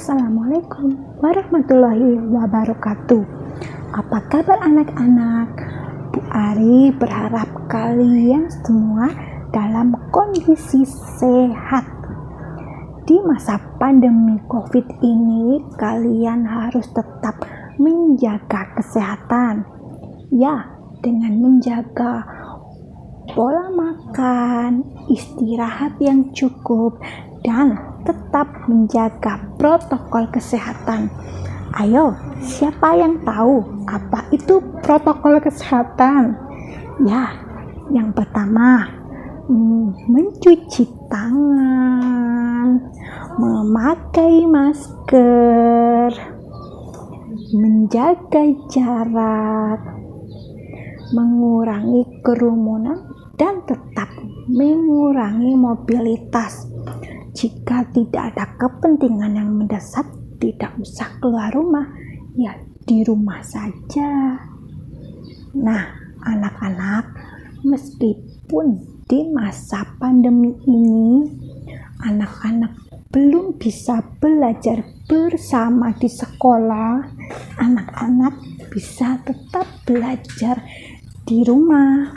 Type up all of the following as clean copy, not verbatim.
Assalamualaikum warahmatullahi wabarakatuh. Apa kabar anak-anak? Bu Ari berharap kalian semua dalam kondisi sehat. Di masa pandemi COVID ini, kalian harus tetap menjaga kesehatan. Ya, dengan menjaga pola makan, istirahat yang cukup, dan tetap menjaga protokol kesehatan. Ayo, siapa yang tahu apa itu protokol kesehatan? Ya, yang pertama, mencuci tangan, memakai masker, menjaga jarak, mengurangi kerumunan, dan tetap mengurangi mobilitas. Jika tidak ada kepentingan yang mendesak, tidak usah keluar rumah, ya di rumah saja. Nah, anak-anak, meskipun di masa pandemi ini, anak-anak belum bisa belajar bersama di sekolah, anak-anak bisa tetap belajar di rumah.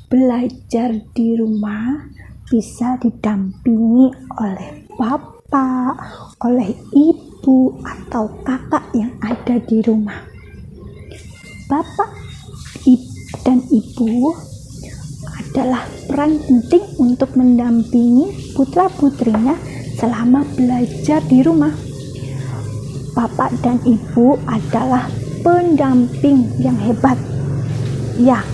Belajar di rumah bisa didampingi oleh bapak, oleh ibu, atau kakak yang ada di rumah. Bapak dan ibu adalah peran penting untuk mendampingi putra-putrinya selama belajar di rumah. Bapak dan ibu adalah pendamping yang hebat. Ya,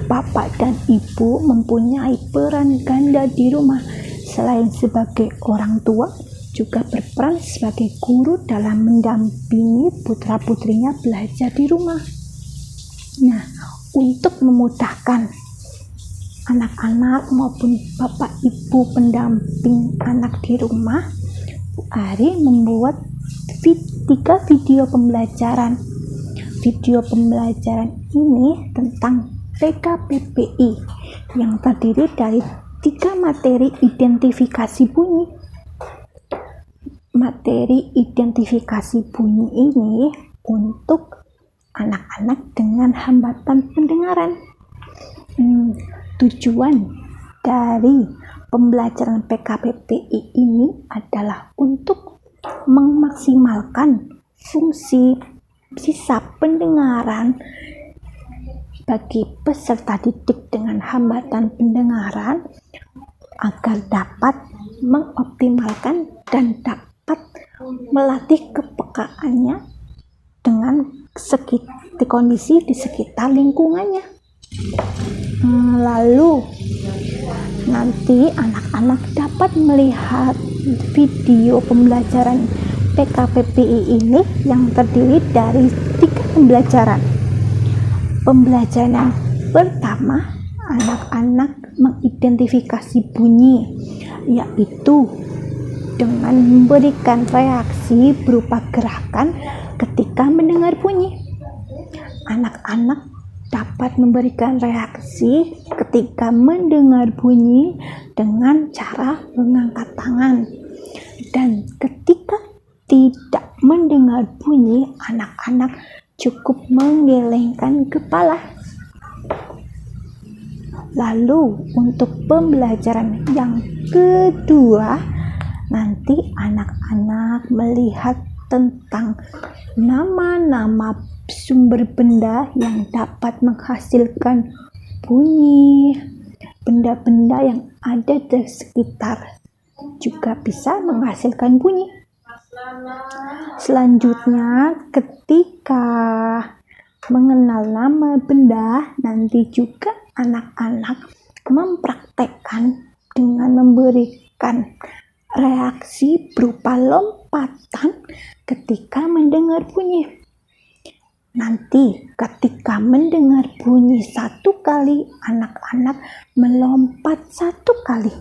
bapak dan ibu mempunyai peran ganda di rumah. Selain sebagai orang tua, juga berperan sebagai guru dalam mendampingi putra-putrinya belajar di rumah. Nah, untuk memudahkan anak-anak maupun bapak ibu pendamping anak di rumah, Bu Ari membuat 3 video pembelajaran. Video pembelajaran ini tentang PKPPI yang terdiri dari 3 materi identifikasi bunyi. Materi identifikasi bunyi ini untuk anak-anak dengan hambatan pendengaran. Tujuan dari pembelajaran PKPPI ini adalah untuk memaksimalkan fungsi sisa pendengaran bagi peserta didik dengan hambatan pendengaran agar dapat mengoptimalkan dan dapat melatih kepekaannya dengan kondisi di sekitar lingkungannya. Lalu nanti anak-anak dapat melihat video pembelajaran PKPPI ini yang terdiri dari 3 pembelajaran. Pembelajaran yang pertama, anak-anak mengidentifikasi bunyi, yaitu dengan memberikan reaksi berupa gerakan ketika mendengar bunyi. Anak-anak dapat memberikan reaksi ketika mendengar bunyi dengan cara mengangkat tangan. Dan ketika tidak mendengar bunyi, anak-anak cukup menggelengkan kepala. Lalu untuk pembelajaran yang kedua, nanti anak-anak melihat tentang nama-nama sumber benda yang dapat menghasilkan bunyi. Benda-benda yang ada di sekitar juga bisa menghasilkan bunyi. Selanjutnya, ketika mengenal nama benda, nanti juga anak-anak mempraktekkan dengan memberikan reaksi berupa lompatan ketika mendengar bunyi. Nanti ketika mendengar bunyi 1 kali, anak-anak melompat 1 kali.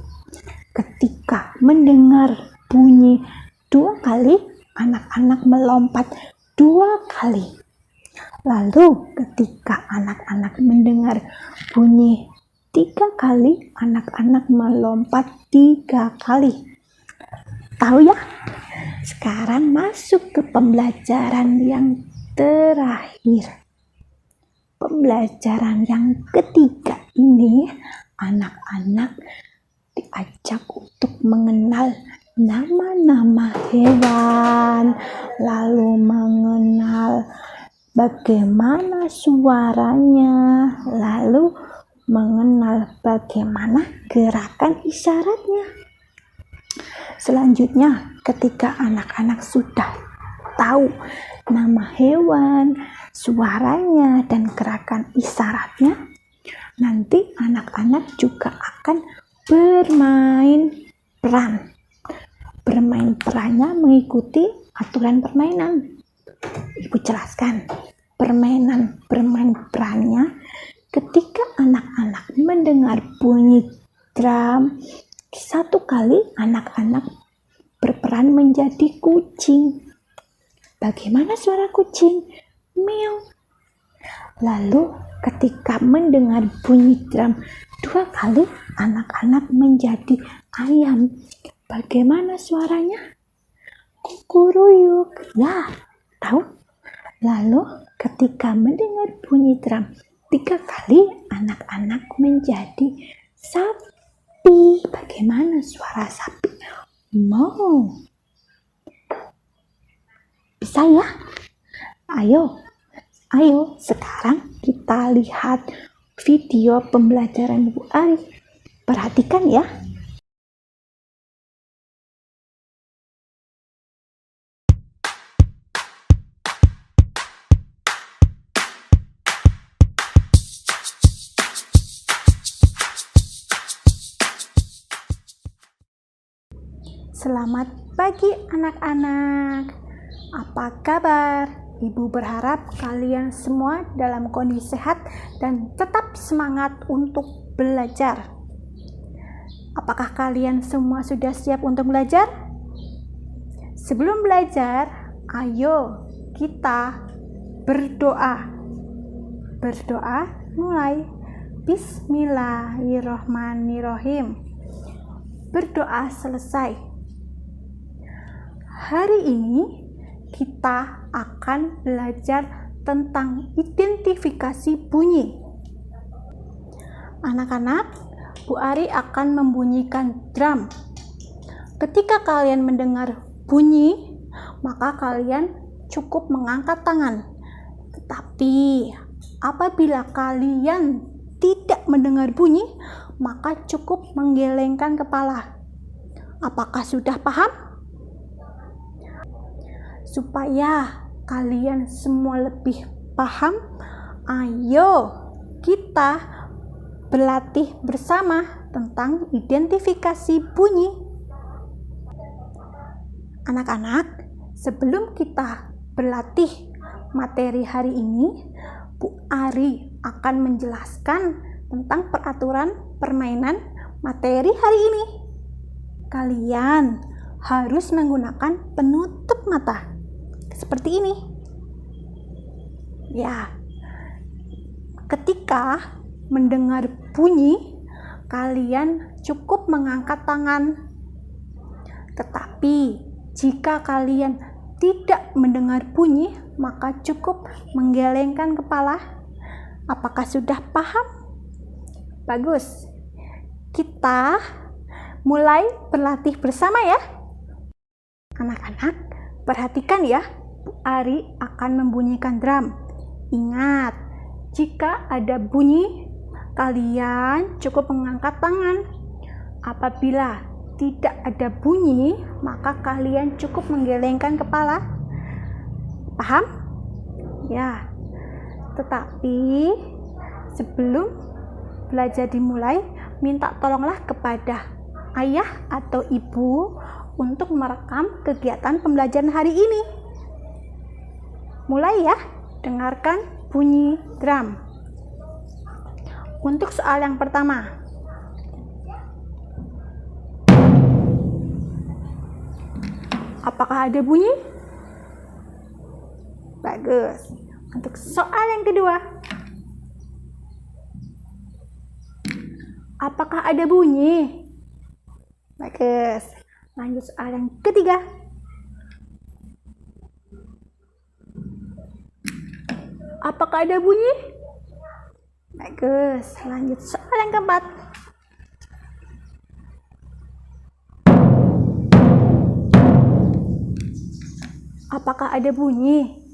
Ketika mendengar bunyi 2 kali, anak-anak melompat 2 kali. Lalu ketika anak-anak mendengar bunyi 3 kali, anak-anak melompat 3 kali. Tahu ya? Sekarang masuk ke pembelajaran yang terakhir. Pembelajaran yang ketiga ini, anak-anak diajak untuk mengenal nama-nama hewan, lalu mengenal bagaimana suaranya, lalu mengenal bagaimana gerakan isyaratnya. Selanjutnya, ketika anak-anak sudah tahu nama hewan, suaranya, dan gerakan isyaratnya, nanti anak-anak juga akan bermain peran. Bermain perannya mengikuti aturan permainan. Ibu jelaskan. Bermain perannya ketika anak-anak mendengar bunyi drum, satu kali anak-anak berperan menjadi kucing. Bagaimana suara kucing? Meow. Lalu ketika mendengar bunyi drum dua kali, anak-anak menjadi ayam. Bagaimana suaranya? Kukuruyuk. Ya, tahu? Lalu ketika mendengar bunyi drum tiga kali, anak-anak menjadi sapi. Bagaimana suara sapi? Mau. Bisa ya? Ayo sekarang kita lihat video pembelajaran Bu Ari. Perhatikan ya. Selamat pagi anak-anak. Apa kabar? Ibu berharap kalian semua dalam kondisi sehat dan tetap semangat untuk belajar. Apakah kalian semua sudah siap untuk belajar? Sebelum belajar, ayo kita berdoa. Berdoa mulai. Bismillahirrohmanirrohim. Berdoa selesai. Hari ini kita akan belajar tentang identifikasi bunyi. Anak-anak, Bu Ari akan membunyikan drum. Ketika kalian mendengar bunyi, maka kalian cukup mengangkat tangan. Tetapi apabila kalian tidak mendengar bunyi, maka cukup menggelengkan kepala. Apakah sudah paham? Supaya kalian semua lebih paham, ayo kita berlatih bersama tentang identifikasi bunyi. Anak-anak, sebelum kita berlatih materi hari ini, Bu Ari akan menjelaskan tentang peraturan permainan materi hari ini. Kalian harus menggunakan penutup mata. Seperti ini. Ya. Ketika mendengar bunyi, kalian cukup mengangkat tangan. Tetapi jika kalian tidak mendengar bunyi, maka cukup menggelengkan kepala. Apakah sudah paham? Bagus. Kita mulai berlatih bersama ya. Anak-anak, perhatikan ya. Bu Ari akan membunyikan drum. Ingat, jika ada bunyi, kalian cukup mengangkat tangan. Apabila tidak ada bunyi, maka kalian cukup menggelengkan kepala. Paham? Ya. Tetapi sebelum belajar dimulai, minta tolonglah kepada ayah atau ibu untuk merekam kegiatan pembelajaran hari ini. Mulai ya, dengarkan bunyi drum. Untuk soal yang pertama. Apakah ada bunyi? Bagus. Untuk soal yang kedua. Apakah ada bunyi? Bagus. Lanjut soal yang ketiga. Apakah ada bunyi? Bagus. Lanjut soal yang keempat. Apakah ada bunyi?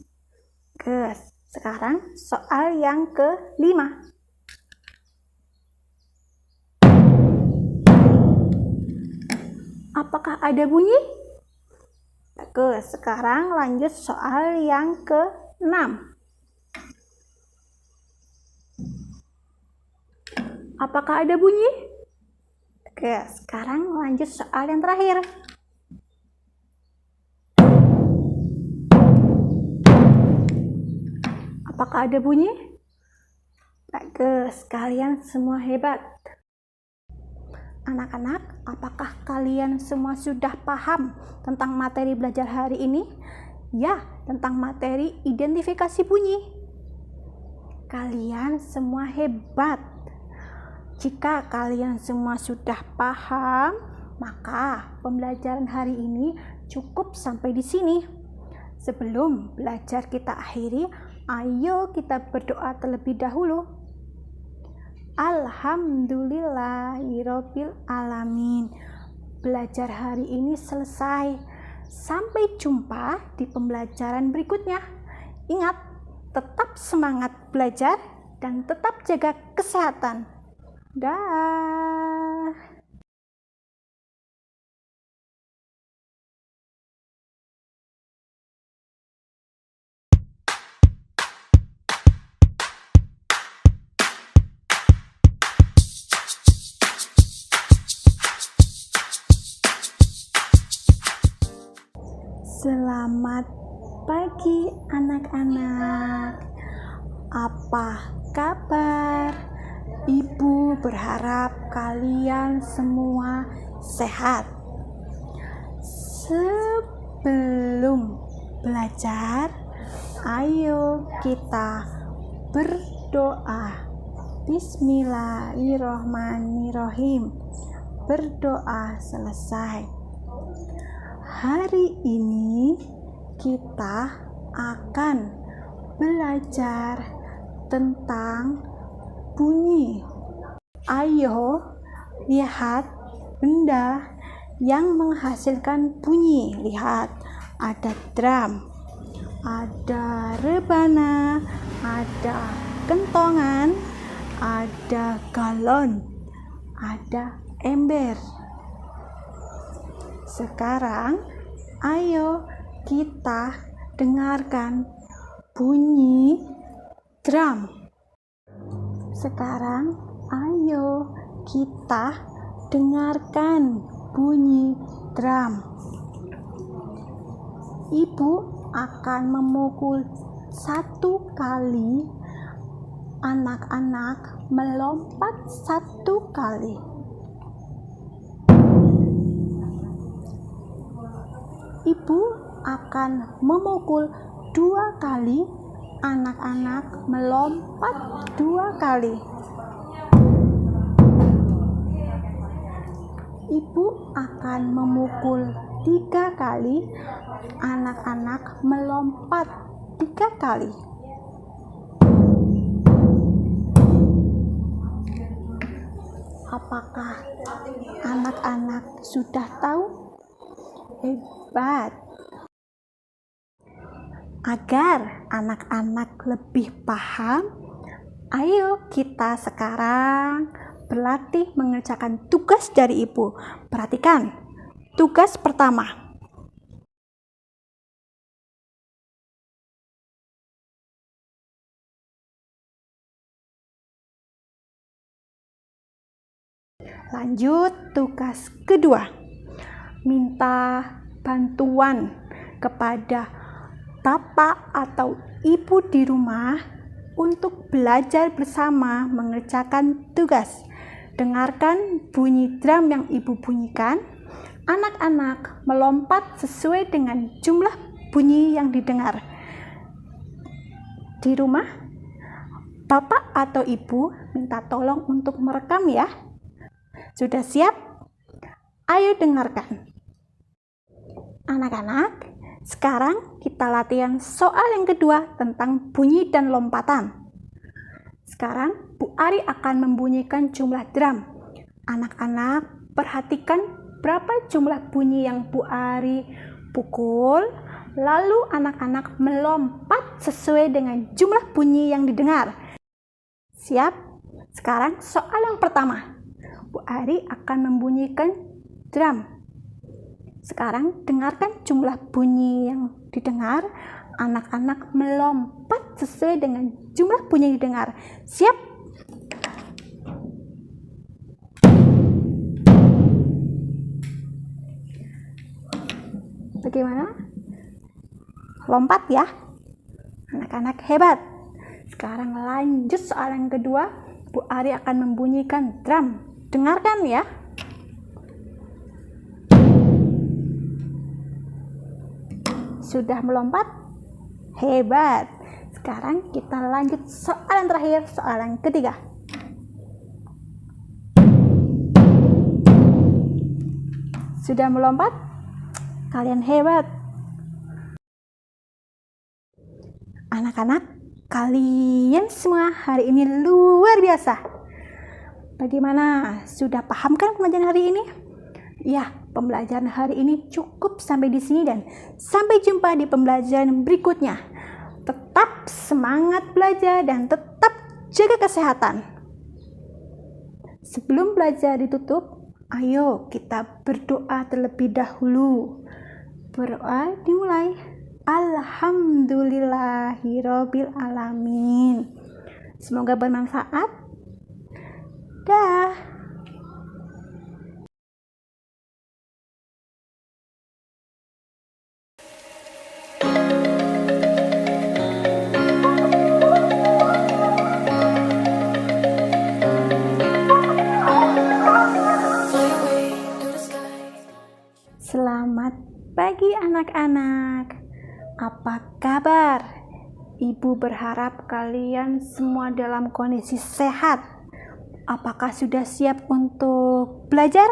Bagus. Sekarang soal yang kelima. Apakah ada bunyi? Bagus. Sekarang lanjut soal yang ke-6. Apakah ada bunyi? Oke, sekarang lanjut soal yang terakhir. Apakah ada bunyi? Bagus, kalian semua hebat. Anak-anak, apakah kalian semua sudah paham tentang materi belajar hari ini? Ya, tentang materi identifikasi bunyi. Kalian semua hebat. Jika kalian semua sudah paham, maka pembelajaran hari ini cukup sampai di sini. Sebelum belajar kita akhiri, ayo kita berdoa terlebih dahulu. Alhamdulillahirabbil alamin. Belajar hari ini selesai. Sampai jumpa di pembelajaran berikutnya. Ingat, tetap semangat belajar dan tetap jaga kesehatan. Dah. Selamat pagi anak-anak. Apa kabar? Ibu berharap kalian semua sehat. Sebelum belajar, ayo kita berdoa. Bismillahirrahmanirrahim. Berdoa selesai. Hari ini kita akan belajar tentang bunyi. Ayo lihat benda yang menghasilkan bunyi. Lihat, ada drum, ada rebana, ada kentongan, ada galon, ada ember. Sekarang ayo kita dengarkan bunyi drum. Sekarang ayo kita dengarkan bunyi drum. Ibu akan memukul 1 kali, anak-anak melompat 1 kali. Ibu akan memukul 2 kali, anak-anak melompat 2 kali. Ibu akan memukul 3 kali, anak-anak melompat 3 kali. Apakah anak-anak sudah tahu? Hebat. Agar anak-anak lebih paham, ayo kita sekarang berlatih mengerjakan tugas dari ibu. Perhatikan, tugas pertama. Lanjut, tugas kedua. Minta bantuan kepada bapak atau ibu di rumah untuk belajar bersama mengerjakan tugas. Dengarkan bunyi drum yang ibu bunyikan. Anak-anak melompat sesuai dengan jumlah bunyi yang didengar. Di rumah, bapak atau ibu minta tolong untuk merekam ya. Sudah siap? Ayo dengarkan. Anak-anak, sekarang kita latihan soal yang kedua tentang bunyi dan lompatan. Sekarang Bu Ari akan membunyikan jumlah drum. Anak-anak, perhatikan berapa jumlah bunyi yang Bu Ari pukul, lalu anak-anak melompat sesuai dengan jumlah bunyi yang didengar. Siap? Sekarang soal yang pertama. Bu Ari akan membunyikan drum. Sekarang dengarkan jumlah bunyi yang didengar. Anak-anak melompat sesuai dengan jumlah bunyi yang didengar. Siap? Bagaimana? Lompat ya? Anak-anak hebat. Sekarang lanjut soal yang kedua. Bu Ari akan membunyikan drum. Dengarkan ya. Sudah melompat? Hebat. Sekarang kita lanjut soal yang terakhir, soal yang ketiga. Sudah melompat? Kalian hebat. Anak-anak, kalian semua hari ini luar biasa. Bagaimana? Sudah paham kan pembelajaran hari ini? Ya, pembelajaran hari ini cukup sampai di sini dan sampai jumpa di pembelajaran berikutnya. Tetap semangat belajar dan tetap jaga kesehatan. Sebelum belajar ditutup, ayo kita berdoa terlebih dahulu. Berdoa dimulai. Alhamdulillahirabbil alamin. Semoga bermanfaat. Dah. Selamat pagi anak-anak. Apa kabar? Ibu berharap kalian semua dalam kondisi sehat. Apakah sudah siap untuk belajar?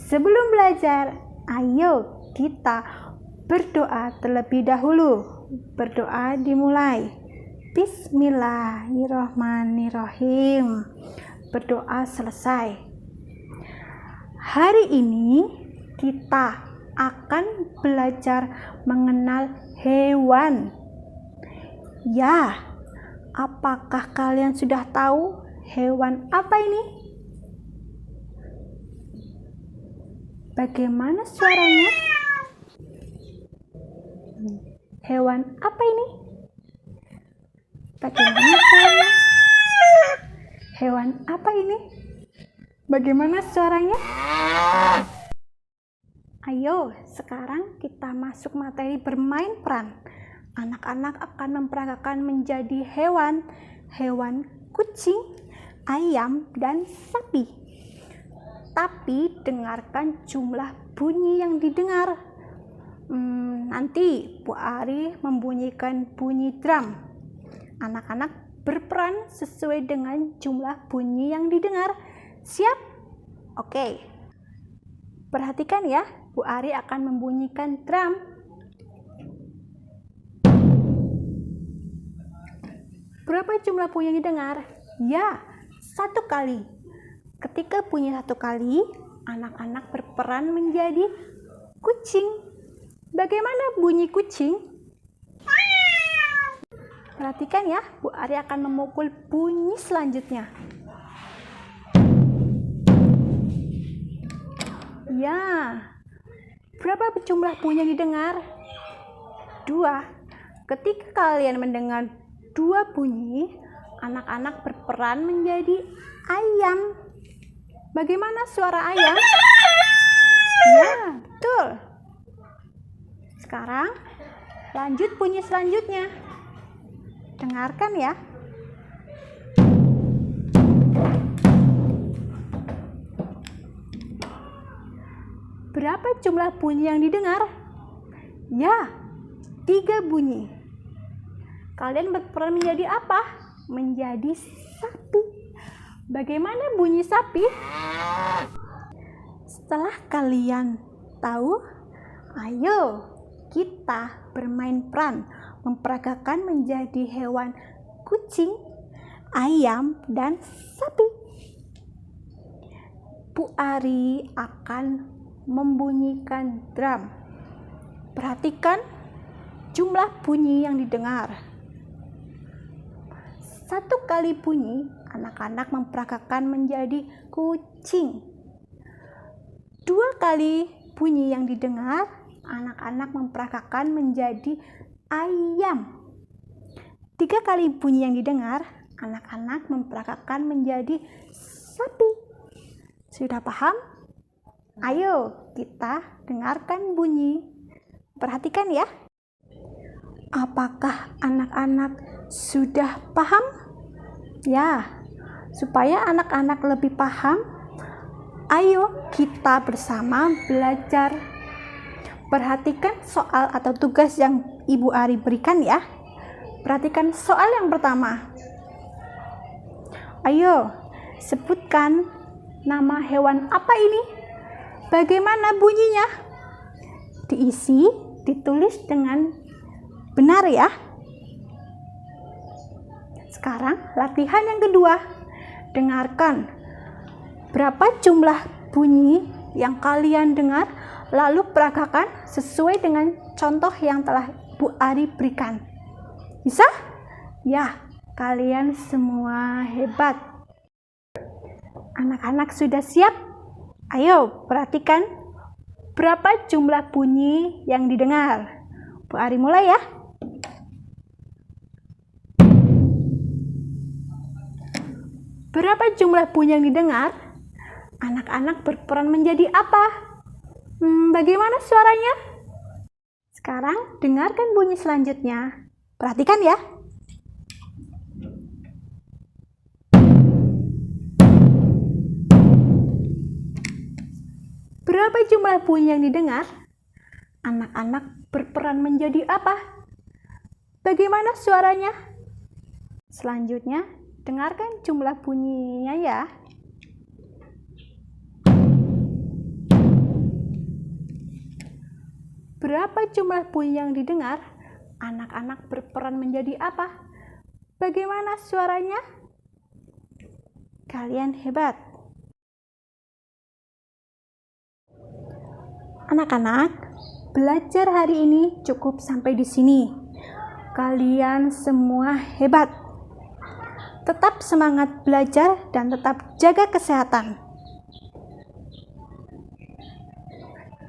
Sebelum belajar, ayo kita berdoa terlebih dahulu. Berdoa dimulai. Bismillahirrahmanirrahim. Berdoa selesai. Hari ini kita akan belajar mengenal hewan. Ya, apakah kalian sudah tahu hewan apa ini? Bagaimana suaranya? Hewan apa ini? Bagaimana suaranya? Hewan apa ini? Bagaimana suaranya? Ayo, sekarang kita masuk materi bermain peran. Anak-anak akan memperagakan menjadi hewan kucing, ayam, dan sapi. Tapi dengarkan jumlah bunyi yang didengar. Nanti Bu Ari membunyikan bunyi drum. Anak-anak berperan sesuai dengan jumlah bunyi yang didengar. Siap? Oke. Perhatikan ya, Bu Ari akan membunyikan drum. Berapa jumlah bunyi yang didengar? Ya, 1 kali. Ketika bunyi 1 kali, anak-anak berperan menjadi kucing. Bagaimana bunyi kucing? Perhatikan ya, Bu Ari akan memukul bunyi selanjutnya. Ya, berapa jumlah bunyi yang didengar? 2. Ketika kalian mendengar 2 bunyi, anak-anak berperan menjadi ayam. Bagaimana suara ayam? Ya, betul. Sekarang lanjut bunyi selanjutnya. Dengarkan ya. Berapa jumlah bunyi yang didengar? Ya, 3 bunyi. Kalian berperan menjadi apa? Menjadi sapi. Bagaimana bunyi sapi? Setelah kalian tahu, Ayo kita bermain peran memperagakan menjadi hewan kucing, ayam, dan sapi. Bu Ari akan membunyikan drum. Perhatikan jumlah bunyi yang didengar. 1 kali bunyi, anak-anak memperagakan menjadi kucing. 2 kali bunyi yang didengar, anak-anak memperagakan menjadi ayam. 3 kali bunyi yang didengar, anak-anak memperagakan menjadi sapi. Sudah paham? Ayo kita dengarkan bunyi. Perhatikan ya. Apakah anak-anak sudah paham? Ya, supaya anak-anak lebih paham, ayo kita bersama belajar. Perhatikan soal atau tugas yang Ibu Ari berikan ya. Perhatikan soal yang pertama. Ayo, sebutkan nama hewan apa ini? Bagaimana bunyinya? Diisi, ditulis dengan benar ya. Sekarang latihan yang kedua. Dengarkan berapa jumlah bunyi yang kalian dengar, lalu peragakan sesuai dengan contoh yang telah Bu Ari berikan. Bisa? Ya, kalian semua hebat. Anak-anak sudah siap? Ayo perhatikan berapa jumlah bunyi yang didengar. Bu Ari mulai ya. Berapa jumlah bunyi yang didengar? Anak-anak berperan menjadi apa? Bagaimana suaranya? Sekarang dengarkan bunyi selanjutnya. Perhatikan ya. Berapa jumlah bunyi yang didengar? Anak-anak berperan menjadi apa? Bagaimana suaranya? Selanjutnya, dengarkan jumlah bunyinya ya. Berapa jumlah bunyi yang didengar? Anak-anak berperan menjadi apa? Bagaimana suaranya? Kalian hebat. Anak-anak, belajar hari ini cukup sampai di sini. Kalian semua hebat. Tetap semangat belajar dan tetap jaga kesehatan.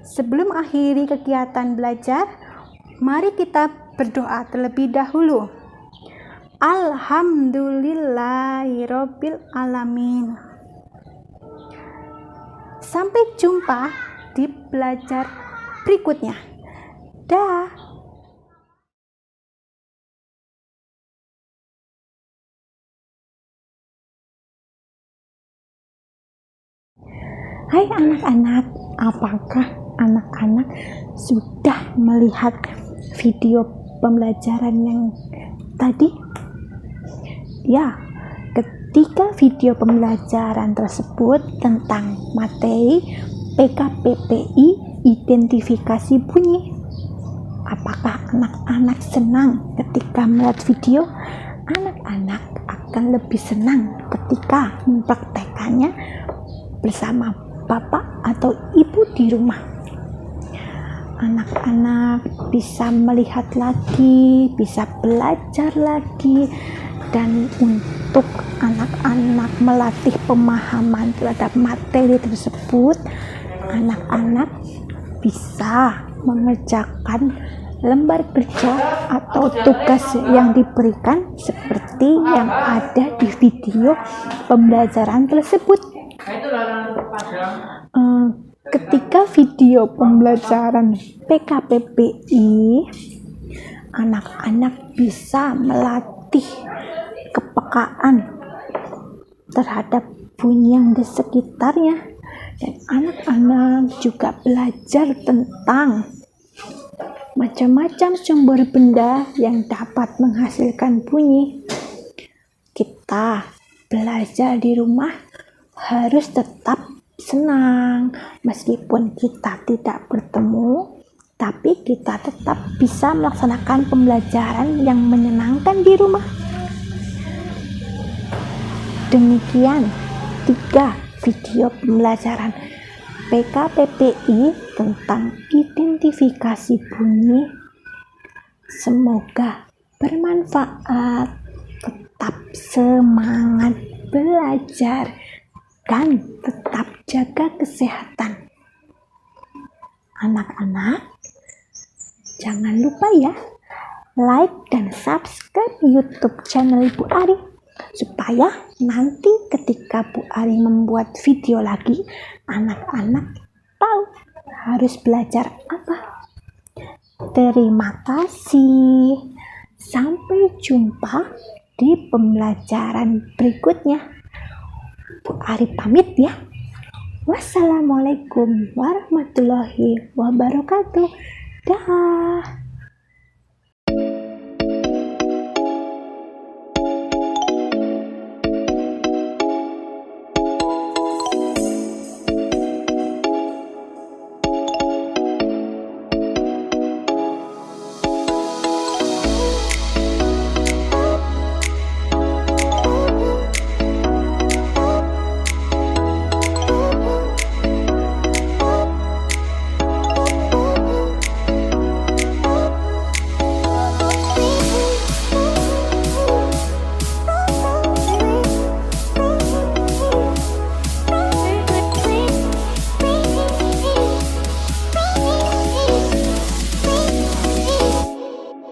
Sebelum akhiri kegiatan belajar, mari kita berdoa terlebih dahulu. Alhamdulillahirabbil alamin. Sampai jumpa di belajar berikutnya. Dah. Hai anak-anak, apakah anak-anak sudah melihat video pembelajaran yang tadi? Ya, ketika video pembelajaran tersebut tentang materi PKPPI identifikasi bunyi, apakah anak-anak senang ketika melihat video? Anak-anak akan lebih senang ketika mempraktekannya bersama bapak atau ibu di rumah. Anak-anak bisa melihat lagi, bisa belajar lagi, dan untuk anak-anak melatih pemahaman terhadap materi tersebut, anak-anak bisa mengerjakan lembar kerja atau tugas yang diberikan seperti yang ada di video pembelajaran tersebut. Ketika video pembelajaran PKPPI, anak-anak bisa melatih kepekaan terhadap bunyi yang di sekitarnya, dan anak-anak juga belajar tentang macam-macam sumber benda yang dapat menghasilkan bunyi. Kita belajar di rumah harus tetap senang meskipun kita tidak bertemu, tapi kita tetap bisa melaksanakan pembelajaran yang menyenangkan di rumah. Demikian 3 video pembelajaran PKPPI tentang identifikasi bunyi. Semoga bermanfaat. Tetap semangat belajar dan tetap jaga kesehatan. Anak-anak, jangan lupa ya, like dan subscribe YouTube channel Ibu Ari, supaya nanti ketika Bu Ari membuat video lagi, anak-anak tahu harus belajar apa. Terima kasih. Sampai jumpa di pembelajaran berikutnya. Bu Ari pamit ya. Wassalamualaikum warahmatullahi wabarakatuh. Dah.